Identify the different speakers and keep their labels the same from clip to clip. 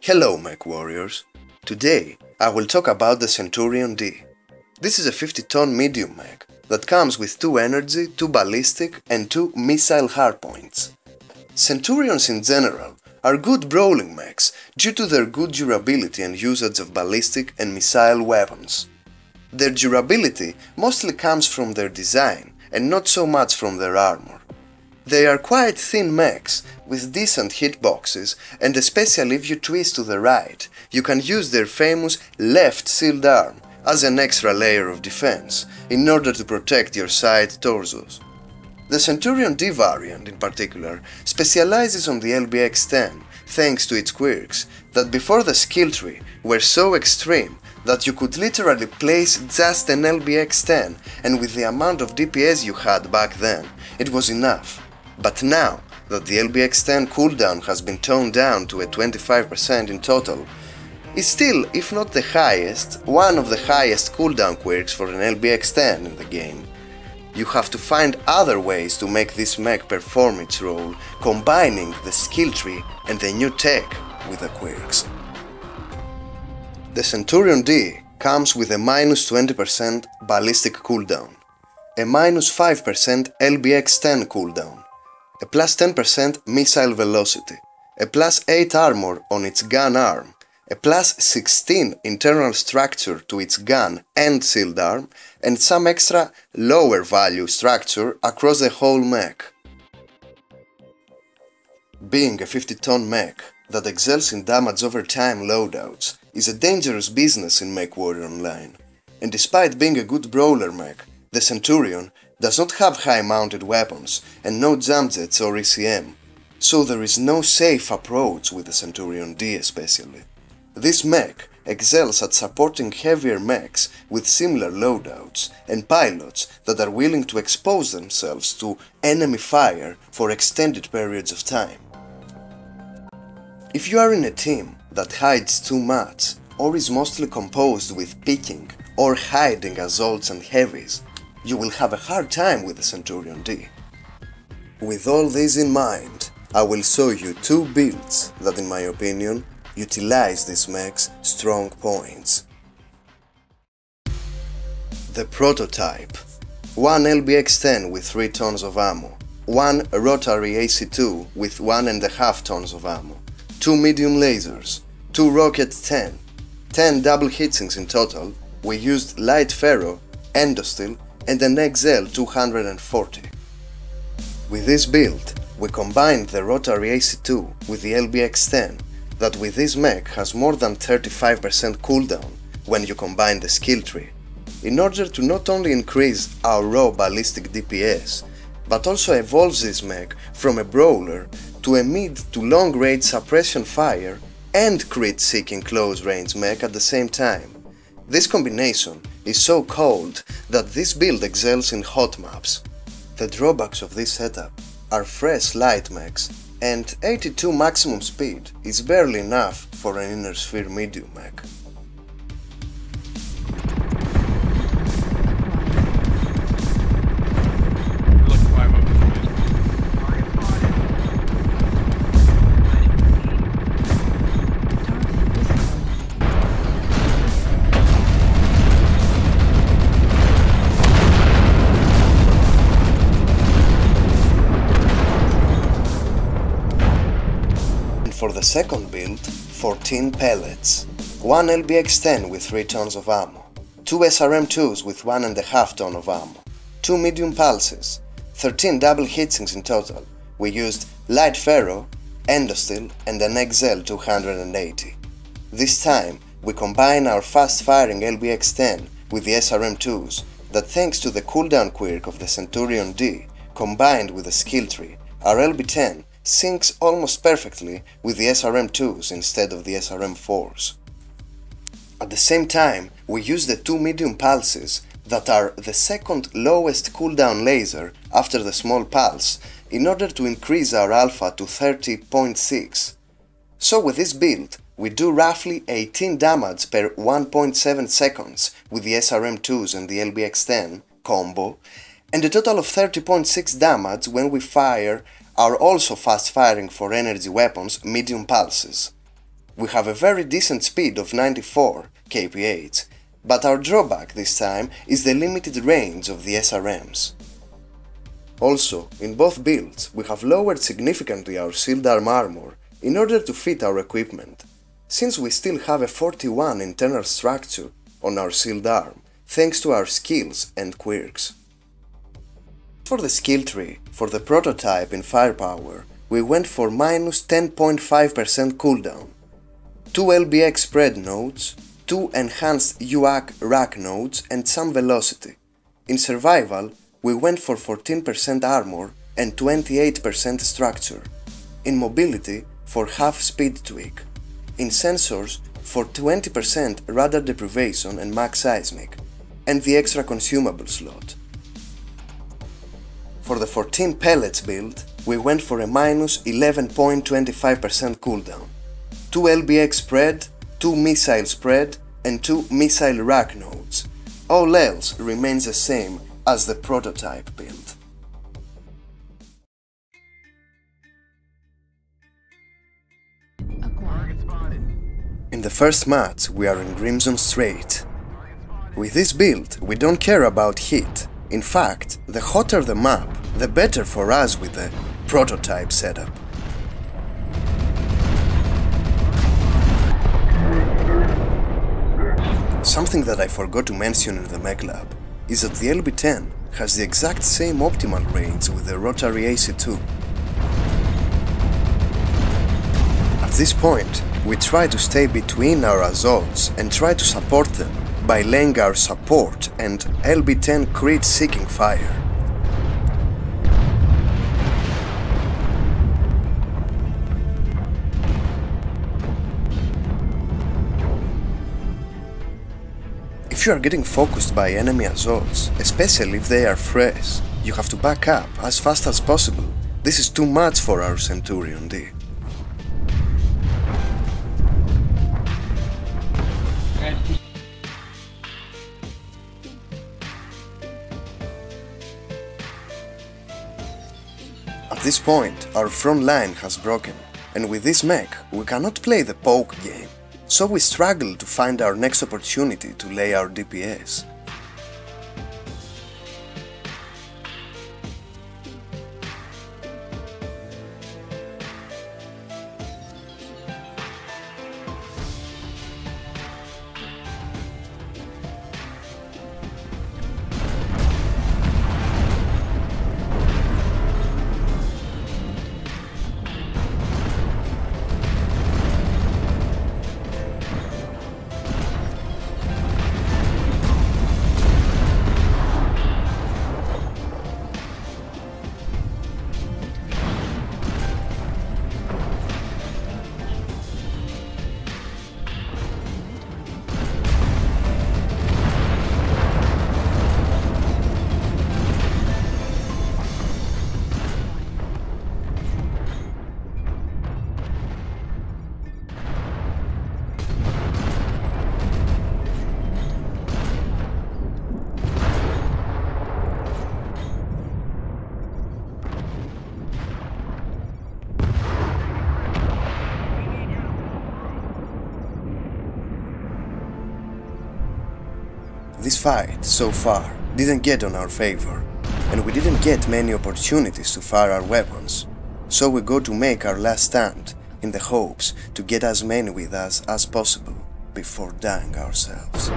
Speaker 1: Hello mech warriors! Today I will talk about the Centurion-D. This is a 50-ton medium mech that comes with 2 energy, 2 ballistic and 2 missile hardpoints. Centurions in general are good brawling mechs due to their good durability and usage of ballistic and missile weapons. Their durability mostly comes from their design and not so much from their armor. They are quite thin mechs with decent hitboxes, and especially if you twist to the right, you can use their famous left shield arm as an extra layer of defense in order to protect your side torsos. The Centurion-D variant in particular specializes on the LBX-10 thanks to its quirks that before the skill tree were so extreme that you could literally place just an LBX-10 and with the amount of DPS you had back then, it was enough. But now that the LBX-10 cooldown has been toned down to a 25% in total, is still, if not the highest, one of the highest cooldown quirks for an LBX-10 in the game. You have to find other ways to make this mech perform its role, combining the skill tree and the new tech with the quirks. The Centurion-D comes with a minus 20% ballistic cooldown, a minus 5% LBX-10 cooldown, a plus 10% missile velocity, a plus 8 armor on its gun arm, a plus 16 internal structure to its gun and shield arm, and some extra lower value structure across the whole mech. Being a 50-ton mech that excels in damage over time loadouts is a dangerous business in MechWarrior Online, and despite being a good brawler mech, the Centurion does not have high mounted weapons and no jump jets or ECM, so there is no safe approach with the Centurion-D especially. This mech excels at supporting heavier mechs with similar loadouts and pilots that are willing to expose themselves to enemy fire for extended periods of time. If you are in a team that hides too much or is mostly composed with picking or hiding assaults and heavies, you will have a hard time with the Centurion-D. With all this in mind, I will show you 2 builds that in my opinion utilize this mech's strong points. The prototype: 1 LBX-10 with 3 tons of ammo, 1 Rotary AC-2 with 1.5 tons of ammo, 2 medium lasers, 2 rocket 10 double heatsinks in total. We used light ferro, endosteel and an XL 240. With this build, we combined the Rotary AC-2 with the LBX-10 that with this mech has more than 35% cooldown when you combine the skill tree, in order to not only increase our raw ballistic DPS, but also evolves this mech from a brawler to a mid to long range suppression fire and crit seeking close range mech at the same time. This combination is so cold that this build excels in hot maps. The drawbacks of this setup are fresh light mechs, and 82 maximum speed is barely enough for an inner sphere medium mech. For the second build, 14 pellets, 1 LBX-10 with 3 tons of ammo, 2 SRM-2s with 1.5 ton of ammo, 2 medium pulses, 13 double heatsinks in total. We used light ferro, endosteel and an XL 280. This time we combine our fast-firing LBX-10 with the SRM-2s that, thanks to the cooldown quirk of the Centurion-D combined with the skill tree, our LB-10 syncs almost perfectly with the SRM-2s instead of the SRM-4s. At the same time, we use the 2 medium pulses that are the second lowest cooldown laser after the small pulse in order to increase our alpha to 30.6. So with this build, we do roughly 18 damage per 1.7 seconds with the SRM-2s and the LBX-10 combo, and a total of 30.6 damage when we fire are also fast firing for energy weapons medium pulses. we have a very decent speed of 94 kph, but our drawback this time is the limited range of the SRMs. Also, in both builds, we have lowered significantly our shield armor in order to fit our equipment, since we still have a 41 internal structure on our shield arm, thanks to our skills and quirks. For the skill tree, for the prototype in firepower, we went for minus 10.5% cooldown, 2 LBX spread nodes, 2 enhanced UAC rack nodes and some velocity. In survival, we went for 14% armor and 28% structure. In mobility, for half speed tweak. In sensors, for 20% radar deprivation and max seismic, and the extra consumable slot. For the 14 pellets build, we went for a minus 11.25% cooldown, 2 LBX spread, 2 missile spread, and 2 missile rack nodes. All else remains the same as the prototype build. In the first match, we are in Crimson Strait. With this build, we don't care about heat. In fact, the hotter the map, the better for us with the prototype setup. Something that I forgot to mention in the mech lab is that the LB10 has the exact same optimal range with the Rotary AC2. At this point, we try to stay between our assaults and try to support them by laying our support and LB10 crit seeking fire. If you are getting focused by enemy assaults, especially if they are fresh, you have to back up as fast as possible. This is too much for our Centurion-D. At this point, our front line has broken, and with this mech, we cannot play the poke game, so we struggle to find our next opportunity to lay our DPS. This fight, so far, didn't get on our favor, and we didn't get many opportunities to fire our weapons, so we go to make our last stand in the hopes to get as many with us as possible before dying ourselves.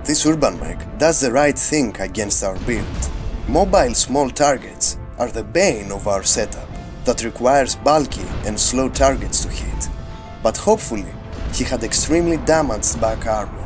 Speaker 1: This urban mech does the right thing against our build. Mobile small targets are the bane of our setup that requires bulky and slow targets to hit. But hopefully, He had extremely damaged back armor.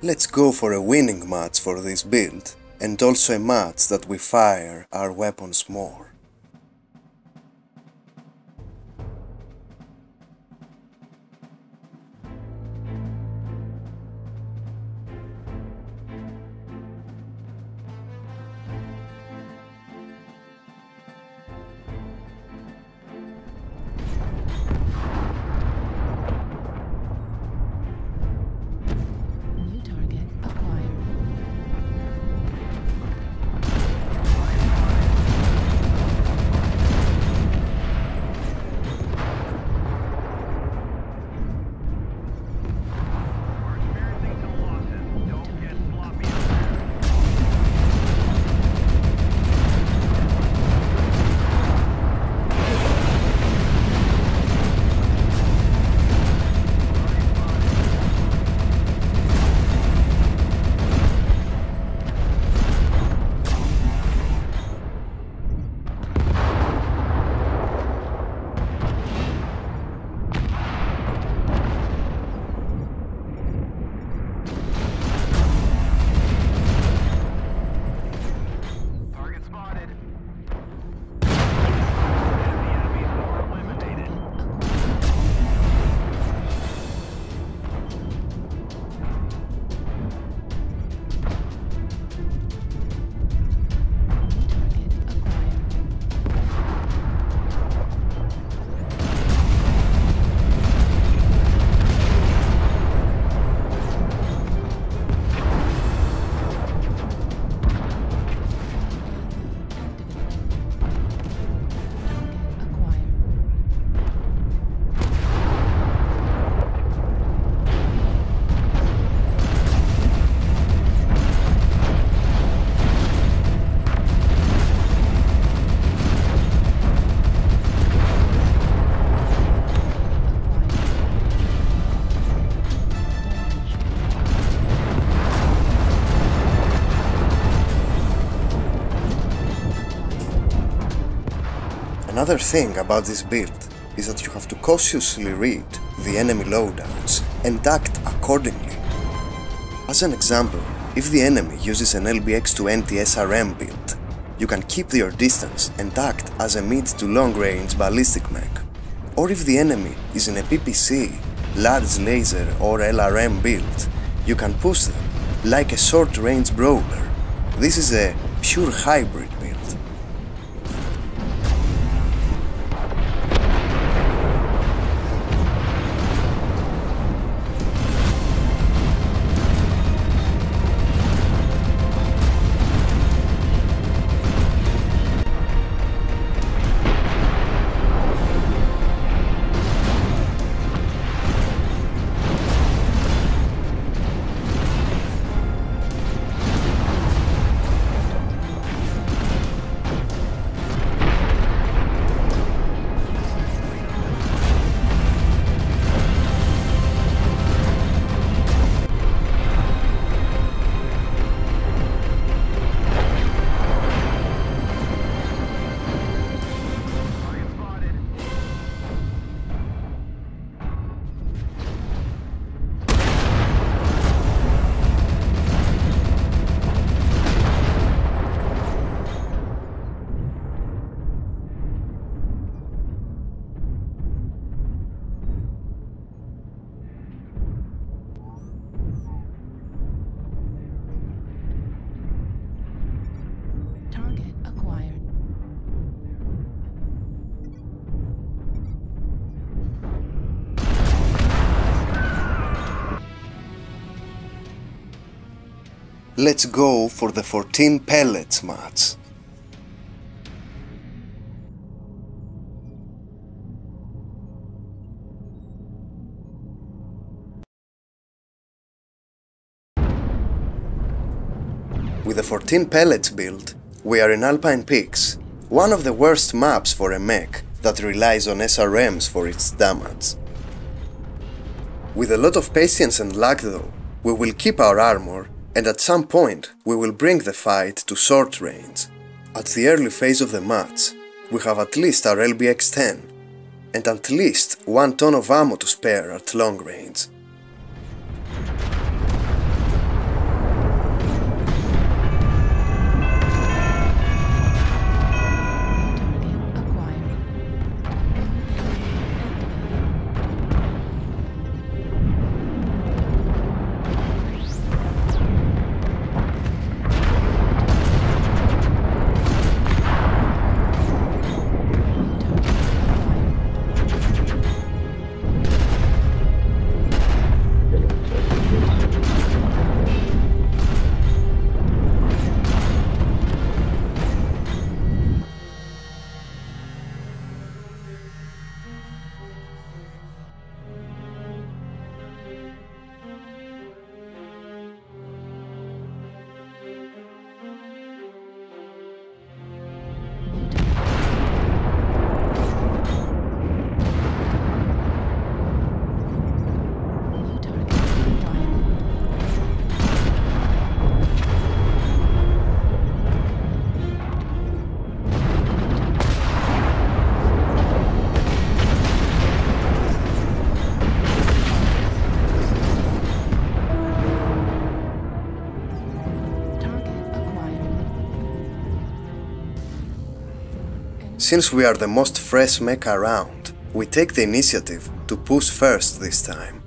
Speaker 1: Let's go for a winning match for this build, and also a match that we fire our weapons more. Another thing about this build is that you have to cautiously read the enemy loadouts and act accordingly. As an example, if the enemy uses an LBX-20 SRM build, you can keep your distance and act as a mid to long range ballistic mech. Or if the enemy is in a PPC, large laser or LRM build, you can push them like a short range brawler. This is a pure hybrid build. Let's go for the 14 pellets match. With the 14 pellets build, we are in Alpine Peaks, one of the worst maps for a mech that relies on SRMs for its damage. With a lot of patience and luck though, we will keep our armor, and at some point we will bring the fight to short range. At the early phase of the match, we have at least our LBX-10, and at least 1 ton of ammo to spare at long range. Since we are the most fresh mech around, we take the initiative to push first this time.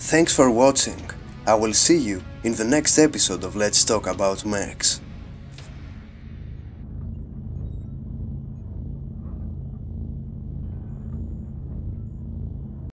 Speaker 1: Thanks for watching. I will see you in the next episode of Let's Talk About Mechs.